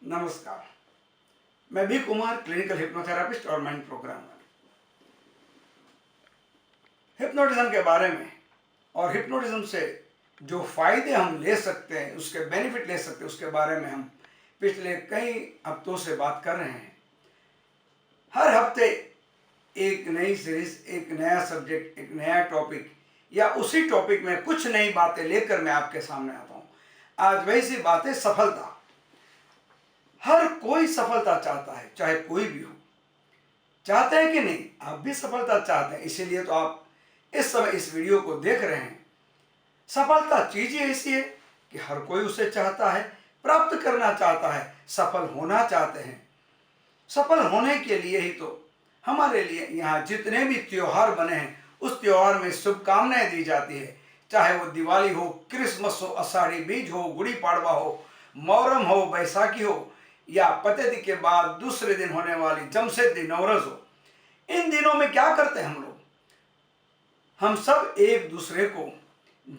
नमस्कार। मैं B Kumar, clinical hypnotherapist और माइंड प्रोग्रामर। हिप्नोटिज्म के बारे में और हिप्नोटिज्म से जो फायदे हम ले सकते हैं, उसके बेनिफिट ले सकते हैं, उसके बारे में हम पिछले कई हफ्तों से बात कर रहे हैं। हर हफ्ते एक नई सीरीज, एक नया सब्जेक्ट, एक नया टॉपिक या उसी टॉपिक में कुछ नई बातें लेकर मैं आपके सामने आता हूँ। आज वही सी बात है, सफलता। हर कोई सफलता चाहता है, चाहे कोई भी हो। चाहते हैं कि नहीं? आप भी सफलता चाहते हैं, इसीलिए तो आप इस समय इस वीडियो को देख रहे हैं। सफलता चीज ही ऐसी है कि हर कोई उसे चाहता है, प्राप्त करना चाहता है, सफल होना चाहते हैं। सफल होने के लिए ही तो हमारे लिए यहाँ जितने भी त्योहार बने हैं, उस त्योहार में शुभकामनाएं दी जाती है। चाहे वो दिवाली हो, क्रिसमस हो, आषाढ़ी बीज हो, गुड़ी पाड़वा हो, मोहर्रम हो, बैसाखी हो, या पतेती के बाद दूसरे दिन होने वाली जमशेदी नवरोज हो। इन दिनों में क्या करते हैं हम लोग? हम सब एक दूसरे को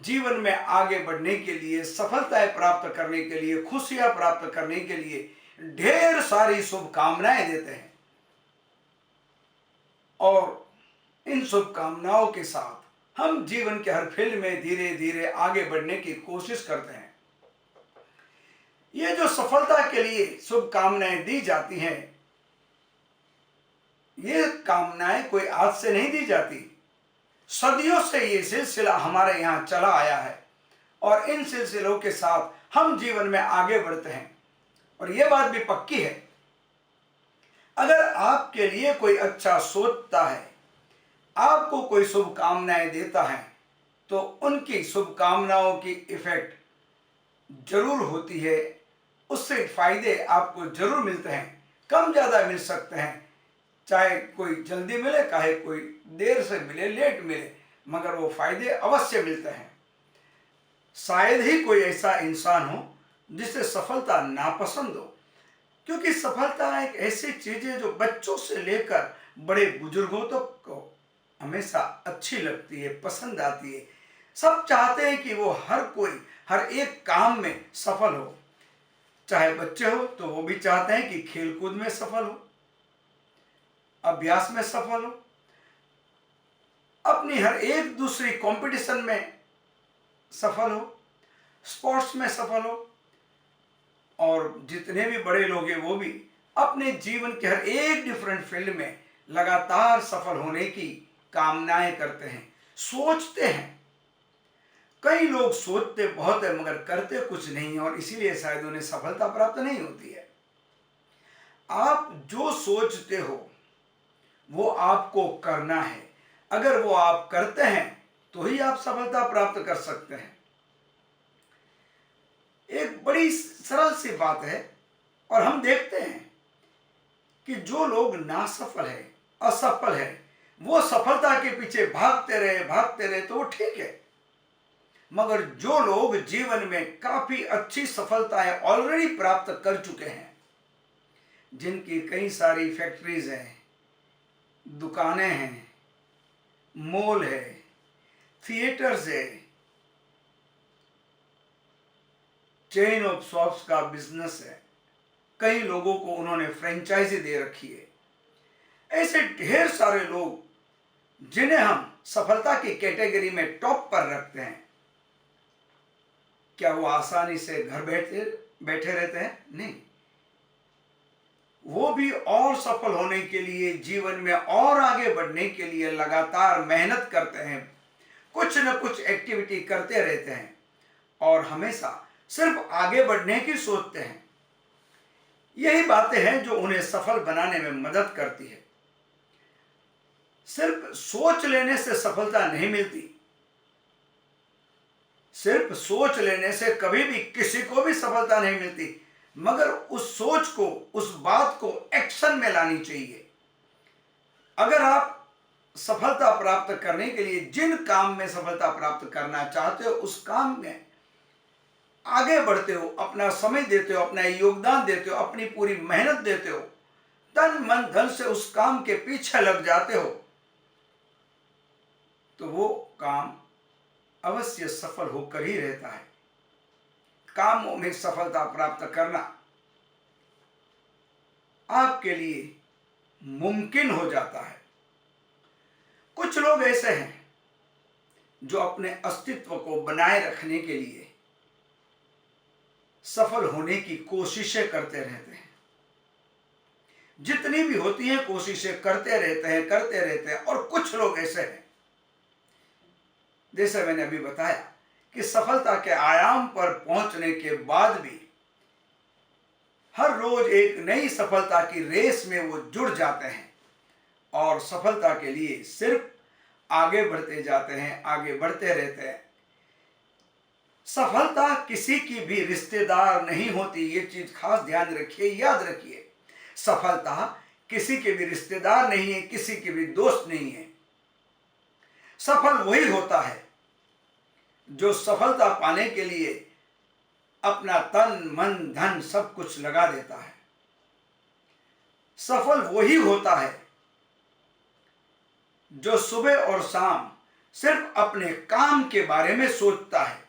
जीवन में आगे बढ़ने के लिए, सफलताएं प्राप्त करने के लिए, खुशियां प्राप्त करने के लिए ढेर सारी शुभकामनाएं देते हैं। और इन शुभकामनाओं के साथ हम जीवन के हर फील्ड में धीरे धीरे आगे बढ़ने की कोशिश करते हैं। ये जो सफलता के लिए शुभकामनाएं दी जाती हैं, ये कामनाएं कोई आज से नहीं दी जाती। सदियों से ये सिलसिला हमारे यहाँ चला आया है और इन सिलसिलों के साथ हम जीवन में आगे बढ़ते हैं। और ये बात भी पक्की है, अगर आपके लिए कोई अच्छा सोचता है, आपको कोई शुभकामनाएं देता है, तो उनकी शुभकामनाओं की इफेक्ट जरूर होती है। उससे फायदे आपको जरूर मिलते हैं, कम ज़्यादा मिल सकते हैं। चाहे कोई जल्दी मिले, चाहे कोई देर से मिले, लेट मिले, मगर वो फायदे अवश्य मिलते हैं। शायद ही कोई ऐसा इंसान हो जिसे सफलता नापसंद हो, क्योंकि सफलता एक ऐसी चीज है जो बच्चों से लेकर बड़े बुजुर्गों तक को हमेशा अच्छी लगती है, पसंद आती है। सब चाहते हैं कि वो हर कोई हर एक काम में सफल हो। चाहे बच्चे हो तो वो भी चाहते हैं कि खेलकूद में सफल हो, अभ्यास में सफल हो, अपनी हर एक दूसरी कंपटीशन में सफल हो, स्पोर्ट्स में सफल हो। और जितने भी बड़े लोग हैं वो भी अपने जीवन के हर एक डिफरेंट फील्ड में लगातार सफल होने की कामनाएं करते हैं, सोचते हैं। कई लोग सोचते बहुत है मगर करते कुछ नहीं है, और इसीलिए शायद उन्हें सफलता प्राप्त नहीं होती है। आप जो सोचते हो वो आपको करना है। अगर वो आप करते हैं तो ही आप सफलता प्राप्त कर सकते हैं। एक बड़ी सरल सी बात है, और हम देखते हैं कि जो लोग नासफल है, असफल है, वो सफलता के पीछे भागते रहे तो वो ठीक है। मगर जो लोग जीवन में काफी अच्छी सफलताएं ऑलरेडी प्राप्त कर चुके हैं, जिनकी कई सारी फैक्ट्रीज हैं, दुकानें हैं, मॉल है, थिएटर्स है, चेन ऑफ शॉप्स का बिजनेस है, कई लोगों को उन्होंने फ्रेंचाइजी दे रखी है। ऐसे ढेर सारे लोग जिन्हें हम सफलता की कैटेगरी में टॉप पर रखते हैं, क्या वो आसानी से घर बैठे रहते हैं? नहीं। वो भी और सफल होने के लिए, जीवन में और आगे बढ़ने के लिए लगातार मेहनत करते हैं, कुछ न कुछ एक्टिविटी करते रहते हैं, और हमेशा सिर्फ आगे बढ़ने की सोचते हैं। यही बातें हैं जो उन्हें सफल बनाने में मदद करती है। सिर्फ सोच लेने से सफलता नहीं मिलती। सिर्फ सोच लेने से कभी भी किसी को भी सफलता नहीं मिलती, मगर उस सोच को, उस बात को एक्शन में लानी चाहिए। अगर आप सफलता प्राप्त करने के लिए जिन काम में सफलता प्राप्त करना चाहते हो, उस काम में आगे बढ़ते हो, अपना समय देते हो, अपना योगदान देते हो, अपनी पूरी मेहनत देते हो, तन मन धन से उस काम के पीछे लग जाते हो, तो वो काम अवश्य सफल होकर ही रहता है। कामों में सफलता प्राप्त करना आपके लिए मुमकिन हो जाता है। कुछ लोग ऐसे हैं जो अपने अस्तित्व को बनाए रखने के लिए सफल होने की कोशिशें करते रहते हैं। जितनी भी होती हैं कोशिशें करते रहते हैं। और कुछ लोग ऐसे हैं, जैसे मैंने अभी बताया, कि सफलता के आयाम पर पहुंचने के बाद भी हर रोज एक नई सफलता की रेस में वो जुड़ जाते हैं और सफलता के लिए सिर्फ आगे बढ़ते जाते हैं, आगे बढ़ते रहते हैं। सफलता किसी की भी रिश्तेदार नहीं होती, ये चीज खास ध्यान रखिए, याद रखिए। सफलता किसी के भी रिश्तेदार नहीं है, किसी के भी दोस्त नहीं है। सफल वही होता है जो सफलता पाने के लिए अपना तन मन धन सब कुछ लगा देता है। सफल वही होता है जो सुबह और शाम सिर्फ अपने काम के बारे में सोचता है।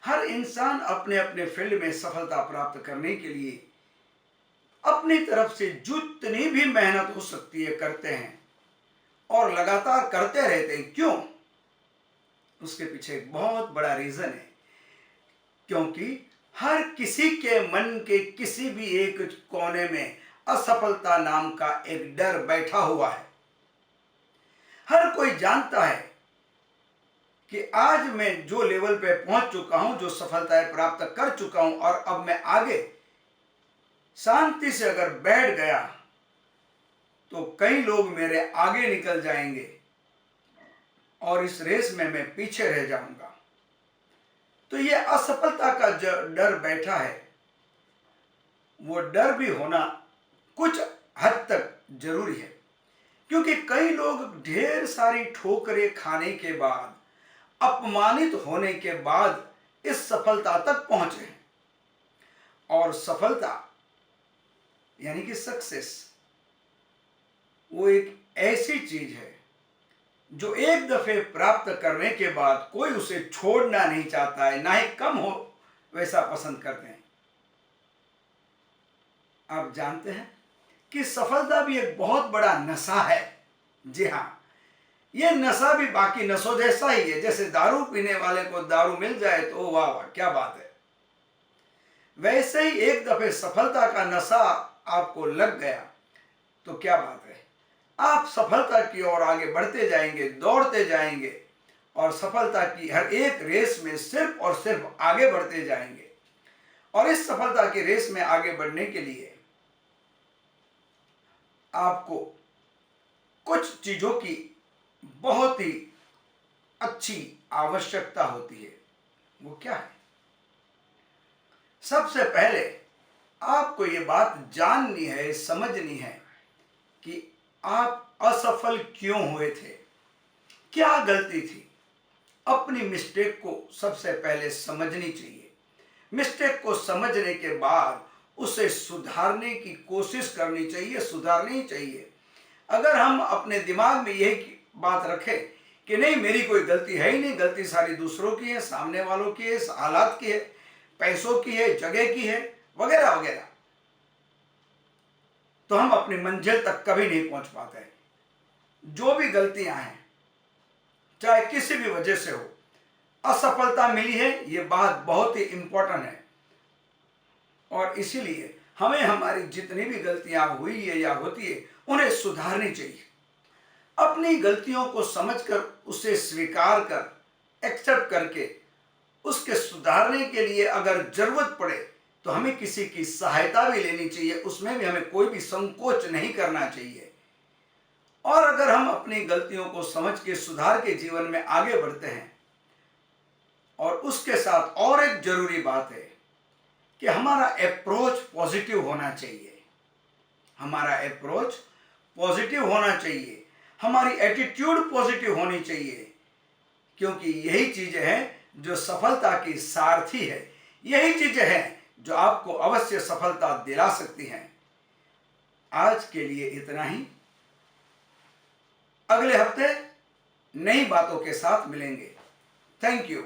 हर इंसान अपने अपने फील्ड में सफलता प्राप्त करने के लिए अपनी तरफ से जितनी भी मेहनत हो सकती है करते हैं और लगातार करते रहते हैं। क्यों? उसके पीछे एक बहुत बड़ा रीजन है, क्योंकि हर किसी के मन के किसी भी एक कोने में असफलता नाम का एक डर बैठा हुआ है। हर कोई जानता है कि आज मैं जो लेवल पे पहुंच चुका हूं, जो सफलताएं प्राप्त कर चुका हूं, और अब मैं आगे शांति से अगर बैठ गया तो कई लोग मेरे आगे निकल जाएंगे और इस रेस में मैं पीछे रह जाऊंगा। तो ये असफलता का जो डर बैठा है, वो डर भी होना कुछ हद तक जरूरी है, क्योंकि कई लोग ढेर सारी ठोकरें खाने के बाद, अपमानित होने के बाद इस सफलता तक पहुंचे हैं। और सफलता यानी कि सक्सेस वो एक ऐसी चीज है जो एक दफे प्राप्त करने के बाद कोई उसे छोड़ना नहीं चाहता है, ना ही कम हो वैसा पसंद करते हैं। आप जानते हैं कि सफलता भी एक बहुत बड़ा नशा है। जी हाँ, यह नशा भी बाकी नशों जैसा ही है। जैसे दारू पीने वाले को दारू मिल जाए तो वाह वाह क्या बात है, वैसे ही एक दफे सफलता का नशा आपको लग गया तो क्या बात है, आप सफलता की ओर आगे बढ़ते जाएंगे, दौड़ते जाएंगे और सफलता की हर एक रेस में सिर्फ और सिर्फ आगे बढ़ते जाएंगे। और इस सफलता की रेस में आगे बढ़ने के लिए आपको कुछ चीजों की बहुत ही अच्छी आवश्यकता होती है। वो क्या है? सबसे पहले आपको ये बात जाननी है, समझनी है कि आप असफल क्यों हुए थे, क्या गलती थी। अपनी मिस्टेक को सबसे पहले समझनी चाहिए। मिस्टेक को समझने के बाद उसे सुधारने की कोशिश करनी चाहिए, सुधारनी चाहिए। अगर हम अपने दिमाग में यही बात रखें कि नहीं मेरी कोई गलती है ही नहीं, गलती सारी दूसरों की है, सामने वालों की है, हालात की है, पैसों की है, जगह की है, वगैरह वगैरह, तो हम अपनी मंजिल तक कभी नहीं पहुंच पाते। जो भी गलतियां हैं, चाहे किसी भी वजह से हो, असफलता मिली है, ये बात बहुत ही इंपॉर्टेंट है। और इसीलिए हमें हमारी जितनी भी गलतियां हुई है या होती है उन्हें सुधारनी चाहिए। अपनी गलतियों को समझकर उसे स्वीकार कर, एक्सेप्ट करके उसके सुधारने के लिए अगर जरूरत पड़े तो हमें किसी की सहायता भी लेनी चाहिए। उसमें भी हमें कोई भी संकोच नहीं करना चाहिए। और अगर हम अपनी गलतियों को समझ के सुधार के जीवन में आगे बढ़ते हैं, और उसके साथ और एक जरूरी बात है कि हमारा अप्रोच पॉजिटिव होना चाहिए। हमारा अप्रोच पॉजिटिव होना चाहिए, हमारी एटीट्यूड पॉजिटिव होनी चाहिए, क्योंकि यही चीजें हैं जो सफलता की सारथी है। यही चीजें हैं जो आपको अवश्य सफलता दिला सकती हैं। आज के लिए इतना ही। अगले हफ्ते नई बातों के साथ मिलेंगे। Thank you.